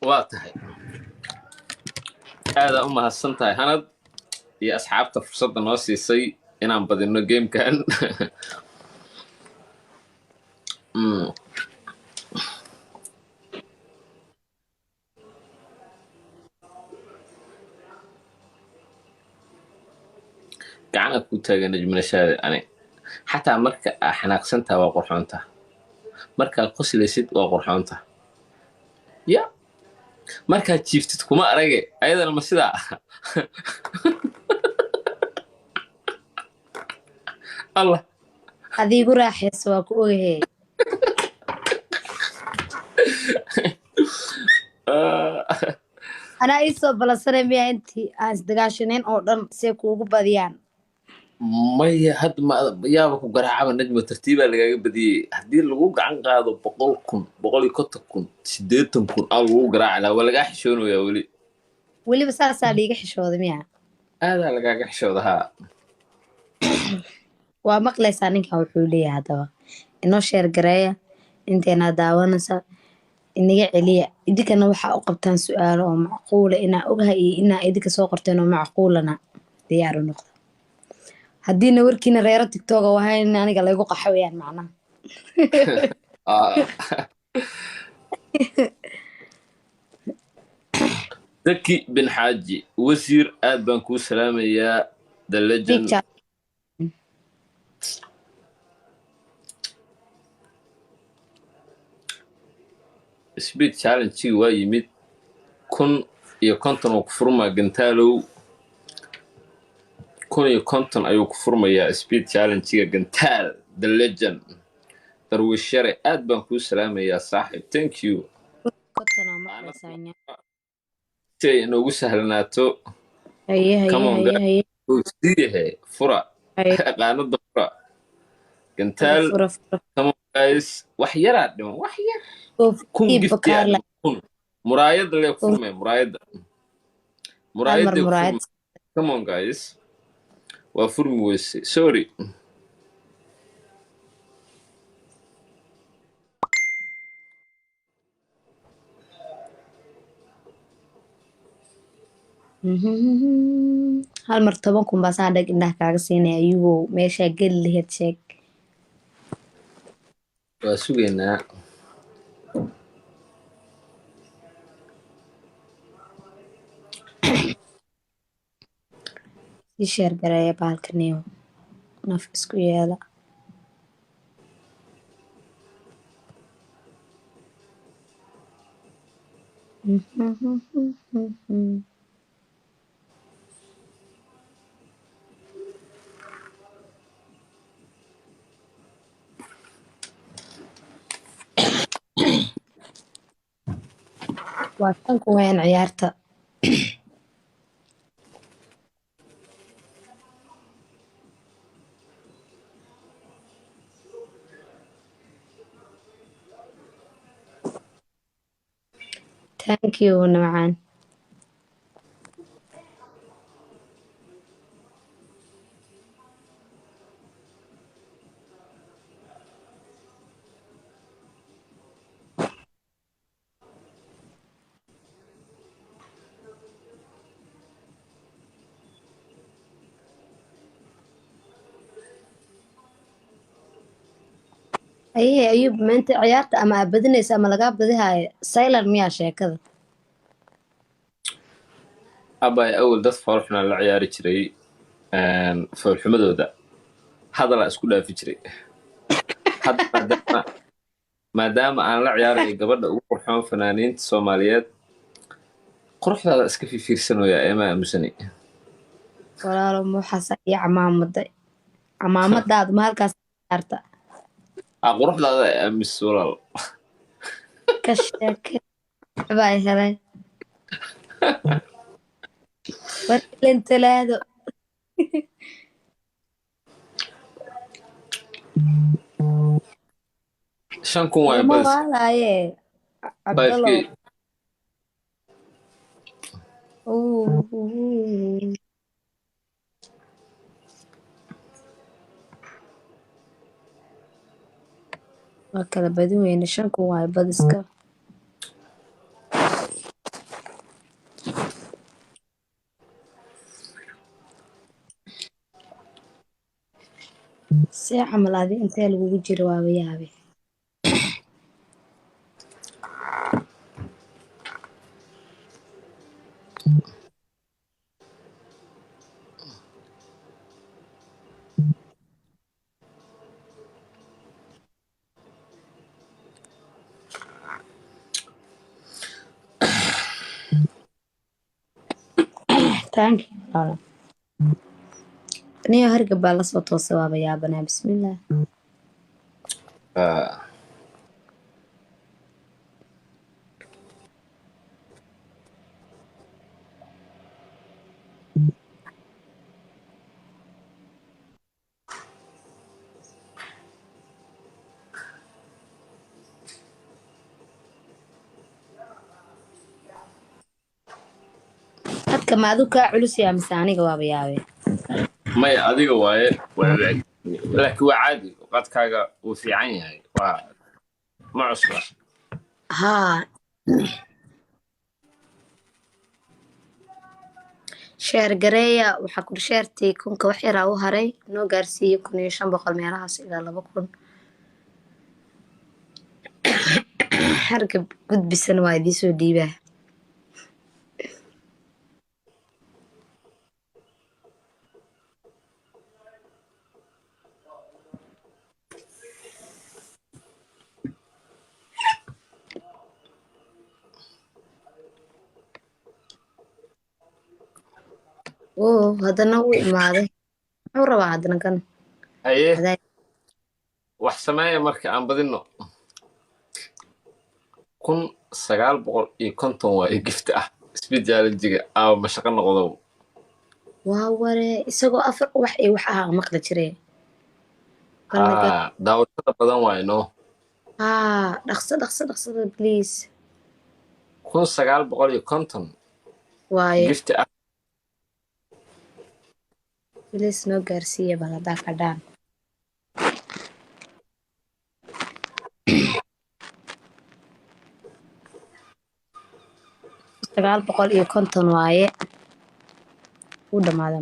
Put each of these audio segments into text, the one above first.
واتهي هذا أمها السنتاي هند يا أصحاب فرصة نوسي سي إن عم بدينو جيم كان كان ku taagan najmanashada ani xataa marka xanaaqsantaa waa qurxoonta markaa qoslaysid waa qurxoonta ya markaa jiiftid kuma arage ayadana ma sidaa allah adigu raaxayso waa ku ogahay anaa iisoo balansanay miyaa intii aan isdagaashanayn oo dhan see kuugu badiyaan maya hadda yaaba ku garaacaba najma tartiibaa lagaaga badiyey haddii lagu gacan qaado 100,000 150,000 80,000 aa lagu garaaci lahaa waa lagaa xishoonayaa weliba saasaa liiga xishooda miyaa aadaa lagaaga xishooda haa waa maqlaysaa ninkan wuxuu leeyahay haddaba inoo sheer gareeya inteenaa daawanaysa inaga celiya idinkana waxaa u qabtaan su-aalo oo macquula inaa ogahay iyo inaa idinka soo qorteen oo macquulana diyaaru noqda haddiina warkiina reero tigtoga wahayn aniga laygu qaxawayaan macnaha zaki bin xaaji wasiir aad baan kuu salaamayaa the legend speed challenge waa yimid 1,050 oo ku furmaa gantaalow 1,050 ayuu ku furmayaa speed challenge-ga gantaal the legend darwishare aad baan kuu salaamayaa saaxiib thank you si ay inoogu sahlanaato siyahe fura qaanada fura gantaal come on guys wax yaraa dhiman wax yar kun gifti muraayada lee furmay muraayada come on guys waa furmi weyse sorry hal mar 10,000 baa saan dhag indhaha kaaga siinaya ayagoo meeshaa geli laheyd sheeg waa sugaynaa sii sheer gareeya baalkaniyo naf isku yeela waa tan ku weyn ciyaarta thank you نوعان ايه ايوب ما انت عيارت اما بدنيس اما لقى بديها سايلر ميا sheekada abay awal dad farxuna la ciyaari jiray farxumadooda hadal isku dhaafi jiray maadaama aan la ciyaarayo gabadha ugu qurxoon fanaaniinta Soomaaliyeed quruxdaada iska fiirsanooya ee ma aamusani walaalo muxasa iyo camaamadaadu ma halkaas ciyaarta quruxdaada aamus walaal ka sheeke baa helay warkilen talaado shan kun waay bas walaalaye abdalo waa kala badin weyne 5 kun waay badiska see camal adi intee lagugu jiro waaba yaabe. Thank you walaalo. Niyo hargab baa lasoo toosay waaba yaabanaa bismillaah. Hadka ma aduu kaa culus yaa mise aniga waaba yaabe. maya adiga waaye laakiin waa caadi qadkaaga wuu fiican yahay waa ma cusba haa sheer gareeya waxaa ku sheertay kunka wax yaraa u haray noo gaarsiiyey 1500 meelahaas ilaa 2000. Hargab gudbisan waa idii soo dhiibaa. haddana u imaaday muxuu rabaa haddana kan haye Hadaa- wax sameeya marka aan badino 1950 waa gift ah isbitaaljiga aa mashaqo noqdo waa ware isagoo afar wax iyo wax ah maqli jiray daawashada badan waaye no dhaqso please 1950 waaye gift ah please noo gaarsiiya bal haddaa kadhaan. $950 waaye u dhamaada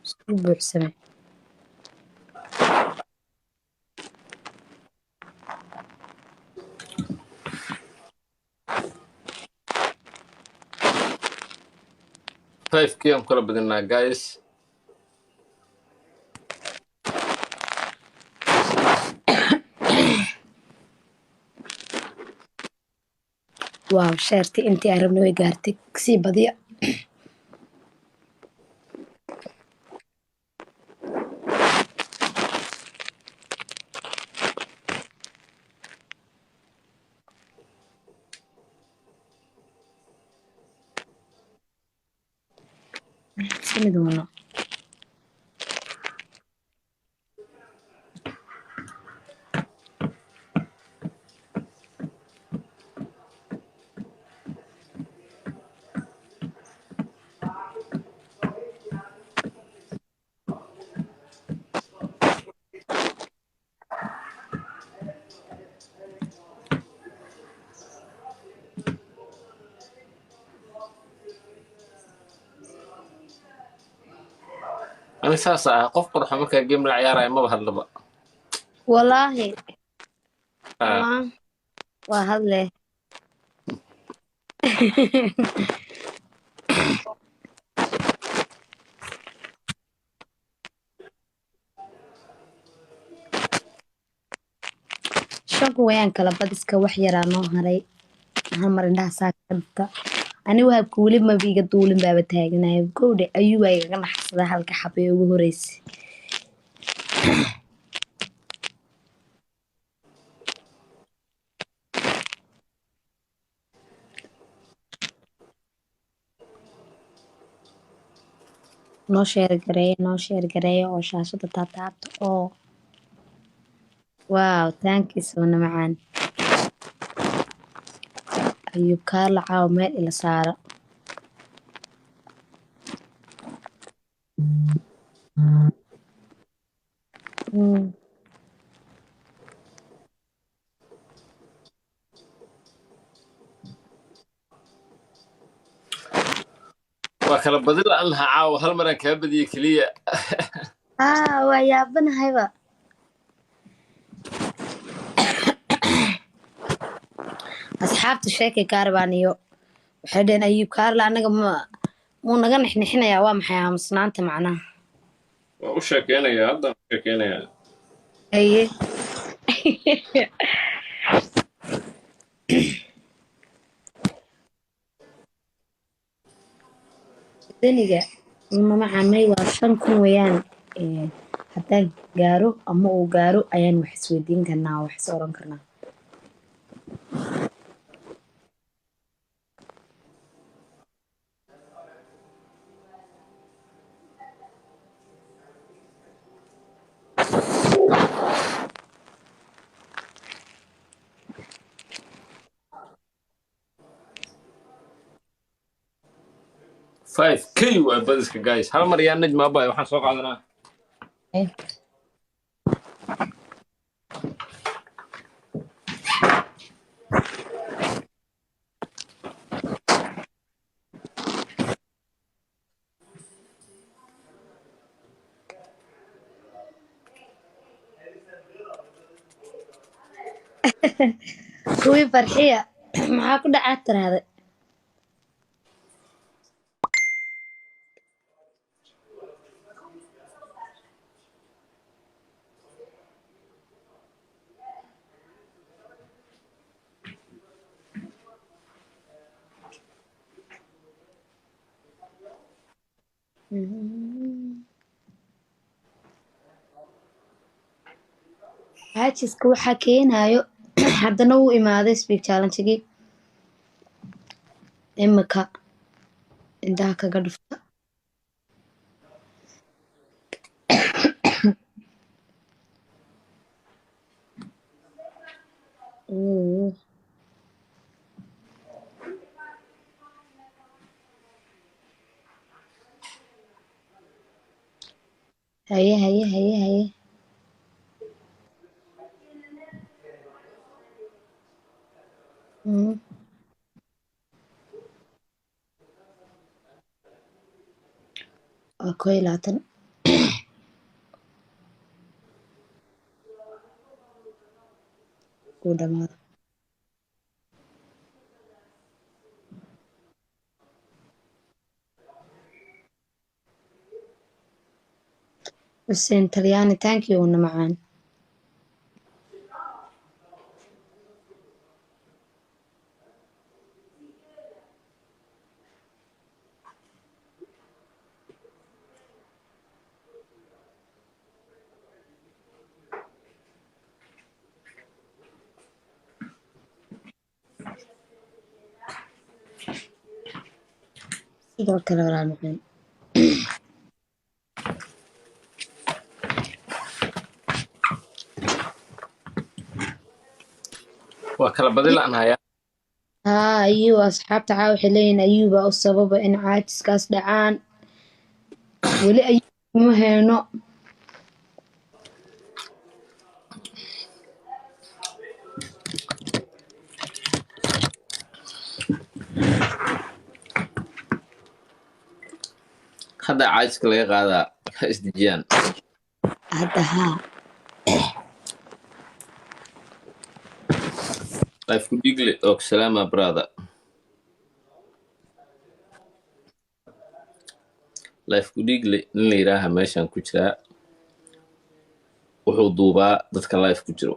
isku buuxsame. Five kii aan kula badinaa guys waaw sheertii intii aan rabnay way gaartay sii badiya. sini doono ani saas ah qof qurxa markaa game la ciyaaraya maba hadlaba wallaahi waa hadle shanku wayaan kala badiska wax yaraa noo haray hal mar indhaha saakanta ani wahabka weli maba iga duulin baaba taaganayo gowdhe ayuu waa igaga naxsada halka xabay ugu horeysay. noo sheer gareeya oo shaashada taataabta oo waaw taankiis wana macaan ayuu kaa lacaaw meel ila saaro. waa kala badin la-aan lahaa caawa hal maraan kaa badiyey keliya waa yaabanahayba. Asxaabta sheekay kaaribaan iyo waxay dhaheen Ayuub Kaarle anaga muu naga nixnixinayaa, waa maxay aamusnaanta macnaha? waa u sheekeynayaa haddaan u sheekeynayaa Haye. daniga mamacamay waa 5,000 weeyaan. haddaan gaaro ama uu gaaro ayaan wax isweydiin karnaa, wax is oran karnaa. $5K waa badiska guys. hal mar yaa najma abay waxaan soo qaadanaa kuwii farxiya maxaa ku dhacaa tiraahday? Haajiska waxaa keenayo haddana wuu imaaday speak challenge-gii imika indhaha kaga dhufta. haye waa 21 uu dhamaado. Xuseen Talyaani thank you una macaan. sidoo kale walaal macaan. waa kala badi la'naaya Ayuu asxaabta caa waxay leeyihiin Ayuuba u sababa in caajiskaas dhacaan. weli Ayuub ma heeno. hadda caajiska laga qaadaa ha isdejiyaan hadda haa life ku dhigle oo salaama brother life ku dhigle nin la yiraaha meeshan ku jiraa wuxuu duubaa dadka life ku jiro.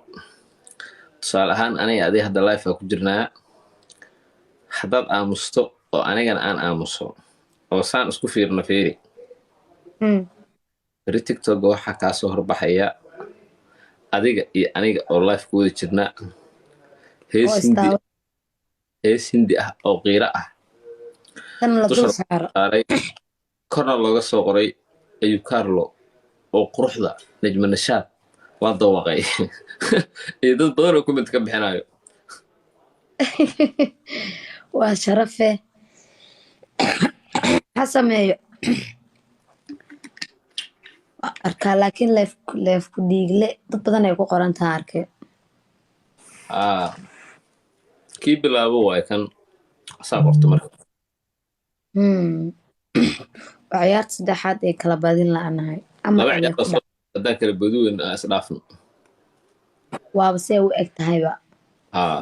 tusaale ahaan aniga adii hadda life ku jirnaa, haddaad aamusto oo anigana aan aamuso oo saan isku fiirno fiiri beri tiktok waxaa kaa soo horbaxaya adiga iyo aniga oo life ku wada jirnaa hees hindi ah oo qiiro ah tan la dul saaro korna looga soo qoray Ayuub Kaarlo oo quruxda Najma Nashaad waa dawaqay iyo dad badan oo comment ka bixinayo. waa sharafe ha sameeyo arkaa laakiin leef ku dhiigle dad badan ay ku qoran tahay arkay. kii bilaabo waay kan asaa qorta marka waa ciyaarta saddexaad ee kala badin la'anahay. ama laba ayay ciyaar ku oo soo dhac haddaan kala baduweyn aan isdhaafno waaba see u eg tahayba haa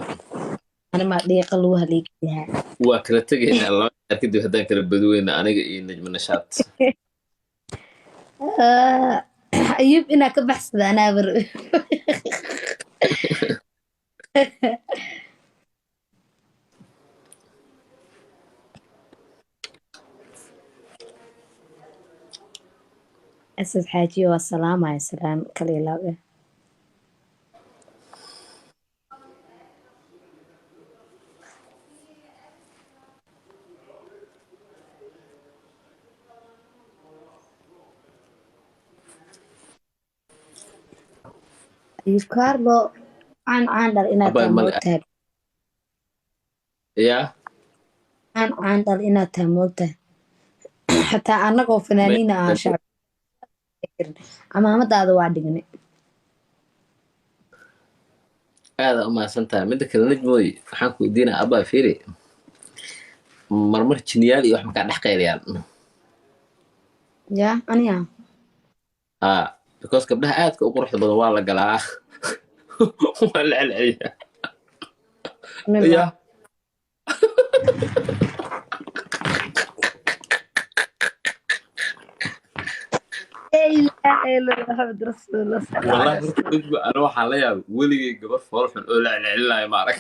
anima dhiiqa lagu haleegayaha waa kala tegaynaa laba ciyaar kadib haddaan kala baduweyna aniga iyo najma nashaad ayub inaa ka baxsada anaa bar asad xaajiyo waa salaamaya salaam kala ilaawe ayub carlo caan dhal inaad abay tahay male moogtahay yaa caan dhal inaad tahay moogtahay xataa annagoo fanaaniina ah shacab camaamadaada waa dhignay aada u mahadsan tahay midda kale najmooy waxaan ku weydiinaa abaa fiiri marmar jiniyaal iyo wax makaa dhex qayrayaan yaa aniga haa because gabdhaha aadka u quruxda badan waa la galaa waa la celceliyaa ya maxamed rasuulullah wallahi horta najmo ana waxaan la yaabay weligay gabar fool xun oo la celcelinaayo ma arag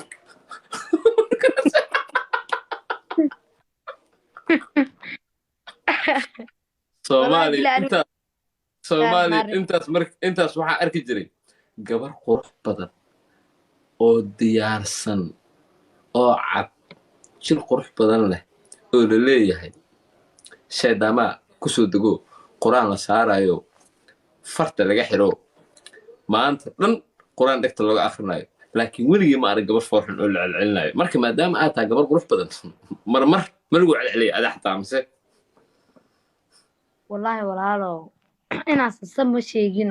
soomaaliya intaas waxaa arki jiray gabar qurux badan oo diyaarsan oo cad jir qurux badan leh oo la leeyahay shaydaamaa kusoo dego qur-aan la saarayo farta laga xiro maanta dhan qur-aan dhegta looga akrinayo laakiin weligii ma arag gabar fool xun oo la celcelinayo marka maadaama aad tahay gabar qurux badan marmar ma lagu celceliya adaa xataa mise wallaahi walaalow inaas isa ma sheegin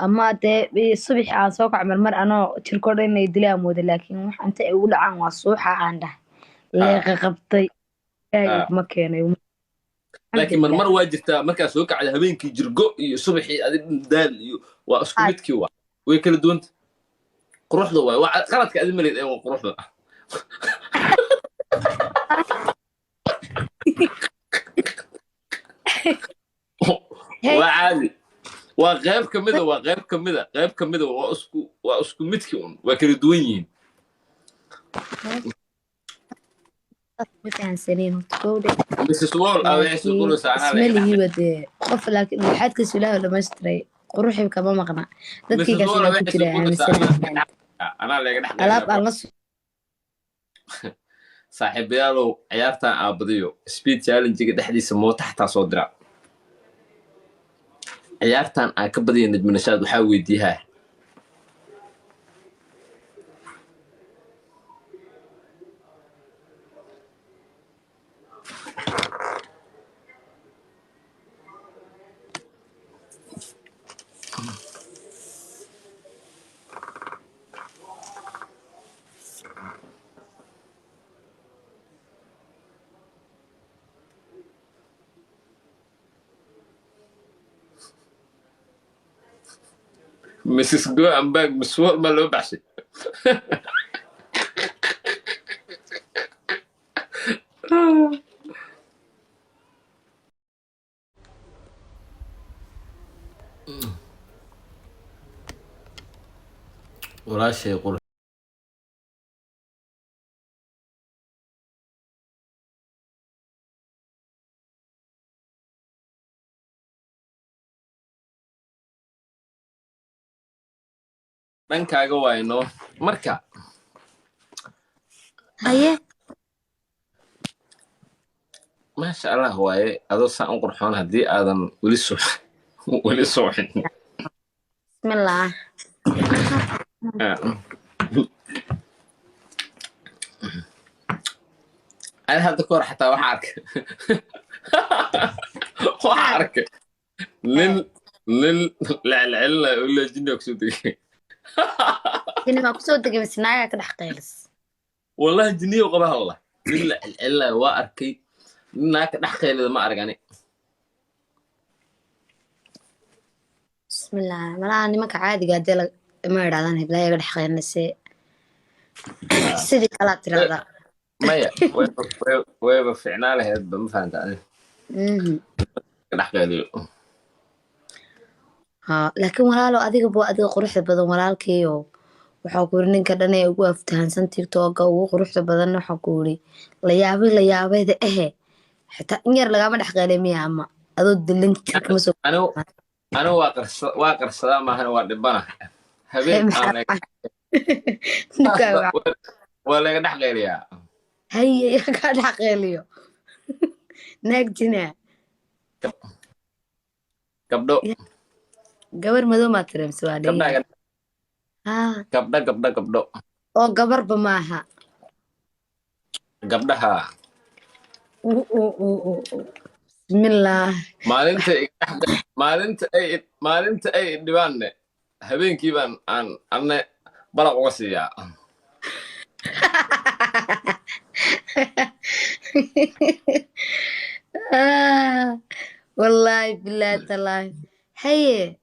ama dee subaxi aan soo kac marmar anoo jirko dhan inay dilaa mooda laakiin wax inta ay ugu dhacaan waa suuxa aan dhahay leeqa qabtay ilaahay kuma keenay laakiin marmar waa jirtaa markaa soo kacda habeenkii jirgo iyo subaxii adi daal iyo waa isku midkii waa way kala duwanta quruxda waay waa qaladka adi maleyd ee waa quruxda waa caadi waa qayb kamida waa isku midkii un waa kala duwan yihiin mrs wall ismalihiiba dee qof laakiin waxaadkas ilaaha dhamaystiray quruxib kama maqna dadkaygaas ilaa ku jira alaab aan la saaxiibayaalow ciyaartan aabadiyo speed challengiga dhexdiisa moota xataa soo dira ciyaartan aan ka badiya najmanashaad waxaa weydiiyaa Mrs. Go and back Miss Wall ma loo baxshay walaashay qurux dhankaaga waayno marka aye maasha allah waaye adoo saan u qurxoon haddii aadan weli sooxin bismillah ani hadda kahor xataa waxaa arkay nin lcelcelinayo oo leejinaa kusoo degay jinibaa kusoo degay misnaagaa ka dhex qaylis wallahi jiniyo qaba halla nin la celcelinayo waa arkay ninaa ka dhex qaylida ma arag ani bismillah malaha nimanka caadiga hadee ma idhahdaan heblaha iga dhex qeynayse ها sidii kalaa tirahdaa. maya wayba ficnaa lahaydba ma fahanta ani Mhm. dhex qeeliyo haa laakiin walaalo adiga buu adiga quruxda badan walaalkayo waxaa ku yiri ninka dhan ee ugu aftahansan tiktoka ugu quruxda badan waxaa ku yiri la yaabayda xitaa in yar lagama dhex qeylay miya ama adoo dilin jirka ma soo anigu anigu waa qarsadaa maahan waa dhibana habeen aan ninkaa waa laga dhex qeeliyaa haye kaa dhex qeyliyo naagtina gabdho gabar madow maa tireemse waa dhegeyga gabdha haa gabdho oo gabarba maaha gabdhaha bismillaah maalinta ay dhibaanne habeenkii baan aan anne balaq uga siiyaa wallaahi bilaahi talaahi haye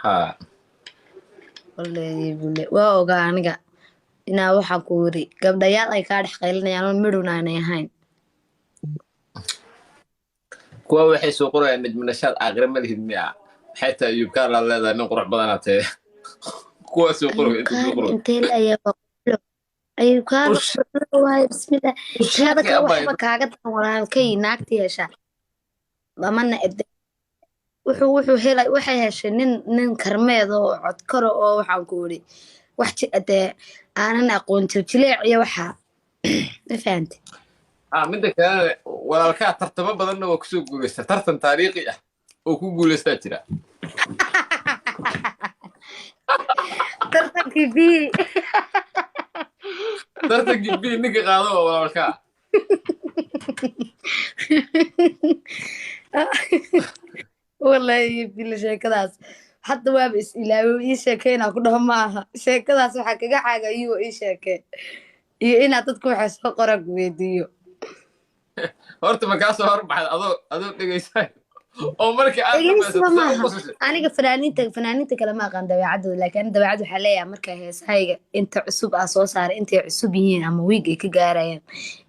haa wallaahi bile waa ogaa aniga inaa waxaa ku yiri gabdhayaal ay kaa dhex qaylinayaan oo midhowna aanay ahayn kuwa waxay soo qorayaan najminashaad aakhire ma lihid miya maxay tahay ayuubkaar laad leedahay nin qurux badanaa tahe kuwa soo qoraya inta soo qoraya intee la ayuubkaar waaye bismillah taada kale waxba kaaga daran walaalkay naagtii heshaa lamana ede wuxuu helay waxay heshay nin karmeed oo codkaro oo waxaan ku yiri wax dee aanan aqoon jileec iyo waxaa ma fahantay midda kalena walaalkaa tartamo badanna waa kusoo guulaysta tartan taariikhi ah oo ku guulaystaa jira tartankii b ninka qaado waa walaalkaa wallaahi bila sheekadaas hadda waaba is ilaawo ii sheekeynaa ku dhaho maaha sheekadaas waxaa kaga caaga iyuo ii sheekee iyo inaad dadku waxay soo qoraan ku weydiiyo horta ma kaa soo horbaxda adoo dhegaysan oo marka dhegeysiba maaha aniga fanaaniinta kale ma aqaan dabeecadooda laakiin ani dabeecad waxaa leeyahay marka heesahayga inta cusub aa soo saaray intay cusub yihiin ama wiig ay ka gaarayaan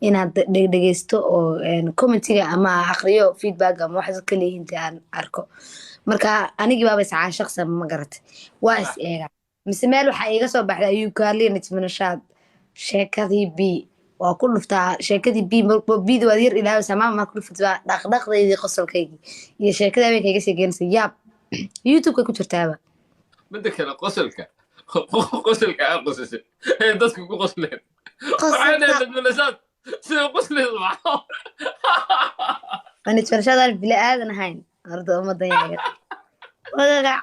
inaad dhegeysto oo commentiga ama aqriyo feedback ama wax ka leeyihiinta aan arko marka anigii baaba iscaashaqsan ma garatay waa is eega mise meel waxaa iiga soo baxday ayuu kaaliya najmanashaad sheekadii b waa ku dhuftaa sheekadii bida waad yar ilaawaysaa maama maa ku dhuftaa dhaqdhaqdaydii qosolkaygii iyo sheekadii habeenka iga sii geenaysa yaab youtubeka ku jirtaaba midda kale qosolka aa qosashay ee dadku ku qosleen waxay dhahay najmanashaad sida qosleed najmanashaadaan bili aadan ahayn horta ummadan yaga wagaga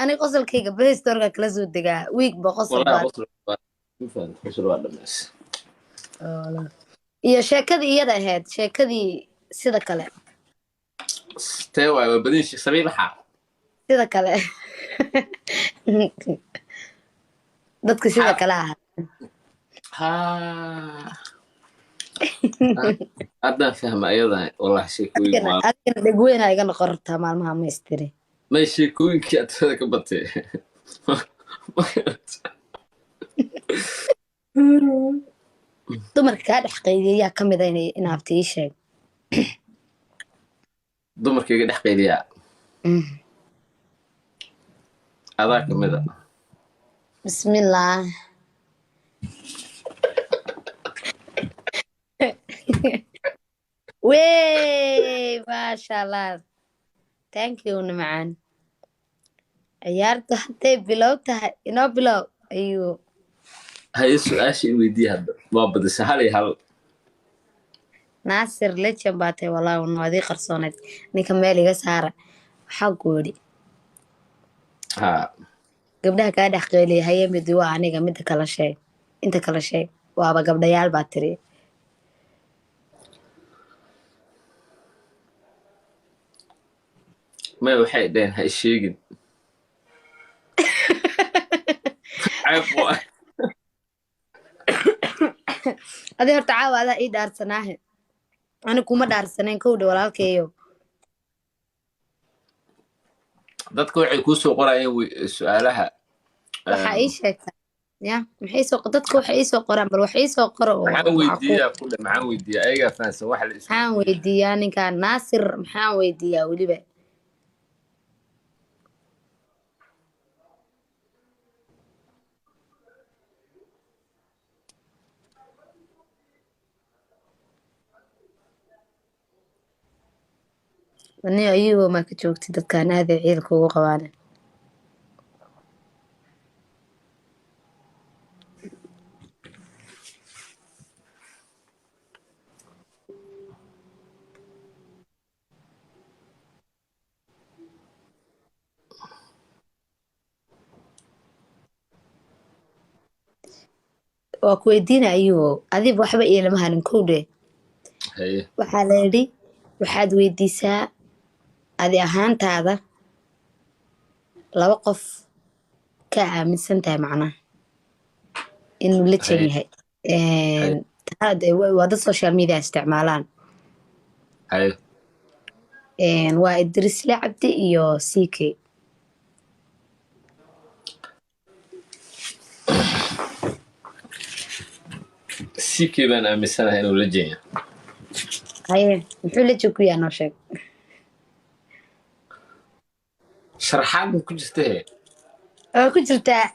ani qosolkayga playstorka kala soo degaa wiigba qosol iyo sheekadii iyada ahayd sheekadii sida kale tee waay waa badin sabiibaxa sida kale dadka sida kale ahaa haddaan fahma ayadan wallahi sheekooyin dhegweyna iga noqon rabtaa maalmaha ma istiri may sheekooyinkii atada ka batay dumarka kaa dhex qaydiya yaa ka mid a in abti ii sheeg dumarka iga dhex qaydiyaa adaa ka mid a bismillah wey maasha allah thank you nimcaan ciyaarta hadday bilow tahay inoo bilow ayuu haye su-aasha i weydiiya hadda waa badisa hal iyo hal naasir lejan baa tahay wallaahi waadii qarsooneyd ninka meel iga saara waxaa goodhi gabdhaha kaa dhex qeeliya haye midi waa aniga mida kala sheeg inta kala sheeg waaba gabdhayaal baa tiri may waxay dhaheen ha isheegin adi horta caawa adaa ii dhaarsanaahe ani kuma dhaarsaneen kowdha walaalkeeyo. dadka waxay kuu soo qorayeen su'aalaha waxaa ii sheegtaa ya dadka waxay ii soo qoraan bal wax ii soo qoro oo maxaan macquul. weydiiyaa ku dhe maxaan weydiiyaa ayagaa fahansan waxa la isku maxaan weydiiyaa ninkaan naasir maxaan weydiiyaa weliba ani ayagoo maa ka joogtay dadkaan aaday ciilka ugu qabaane. waa ku weydiina ayagoo adiba waxba iilama halin kowdhe. haye waxaa la yidhi waxaad weydiisaa adi ahaantaada laba qof ka aaminsan tahay macnaha inuu la jen yahay. waa dad social media isticmaalaan. haye waa idrisle cabdi iyo ck. sikii baan aaminsanahay inuu la jeenya haye muxuu la jen ku yaha noo sheeg. sharaxaad ma ku jirta he waa ku jirtaa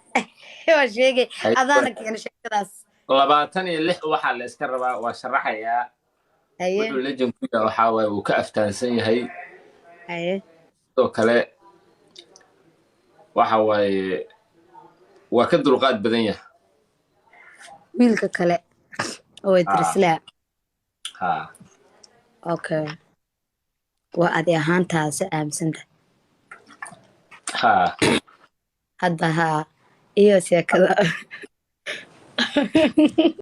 waa sheegay adaana keena sheekadaas. 26 waxaa la iska rabaa waa sharaxayaa haye wuxuu la jen ku yaha waxaa waaye wuu ka aftaansan yahay haye sidoo kale waxa waaye waa ka dulqaad badan yahay wiilka kale oo idrislaa. ha okay waa adi ahaantaasi aaminsantahay ha hadda haa iyo sheekada